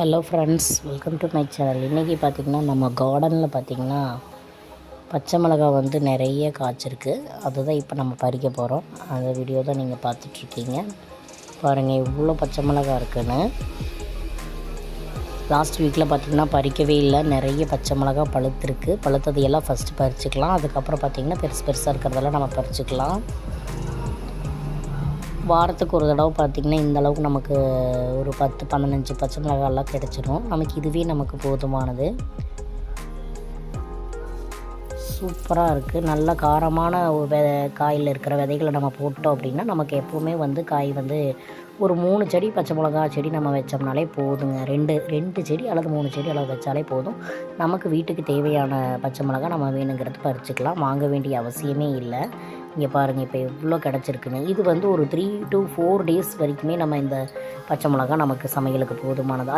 Hello friends, welcome to my channel. இன்றைக்கி பார்த்திங்கன்னா நம்ம கார்டனில் பார்த்திங்கன்னா பச்சை மிளகாய் வந்து நிறைய காய்ச்சிருக்கு. அதுதான் இப்போ நம்ம பறிக்க போகிறோம். அந்த வீடியோ தான் நீங்கள் பார்த்துட்ருக்கீங்க. பாருங்கள் எவ்வளோ பச்சை மிளகாய் இருக்குன்னு. லாஸ்ட் வீக்கில் பார்த்திங்கன்னா பறிக்கவே இல்லை. நிறைய பச்சை மிளகாய் பழுத்துருக்கு. பழுத்ததையெல்லாம் ஃபஸ்ட்டு பறிச்சுக்கலாம். அதுக்கப்புறம் பார்த்திங்கன்னா பெருசு பெருசாக இருக்கிறதெல்லாம் நம்ம பறிச்சுக்கலாம். வாரத்துக்கு ஒரு தடவை பார்த்திங்கன்னா இந்தளவுக்கு நமக்கு ஒரு 10-15 பச்சை மிளகாயெல்லாம் கிடச்சிடும். நமக்கு இதுவே நமக்கு போதுமானது. சூப்பராக இருக்குது. நல்ல காரமான காயில் இருக்கிற விதைகளை நம்ம போட்டோம் அப்படின்னா நமக்கு எப்போவுமே வந்து காய் வந்து ஒரு 3 செடி பச்சை மிளகா செடி நம்ம வச்சோம்னாலே போதுங்க. ரெண்டு செடி அல்லது 3 செடி அளவு வச்சாலே போதும். நமக்கு வீட்டுக்கு தேவையான பச்சை மிளகா நம்ம வேணுங்கிறது பறிச்சுக்கலாம். வாங்க வேண்டிய அவசியமே இல்லை. இங்கே பாருங்கள் இப்போ எவ்வளோ கிடச்சிருக்குன்னு. இது வந்து ஒரு 3 to 4 days வரைக்குமே நம்ம இந்த பச்சை மிளகா நமக்கு சமையலுக்கு போதுமானது.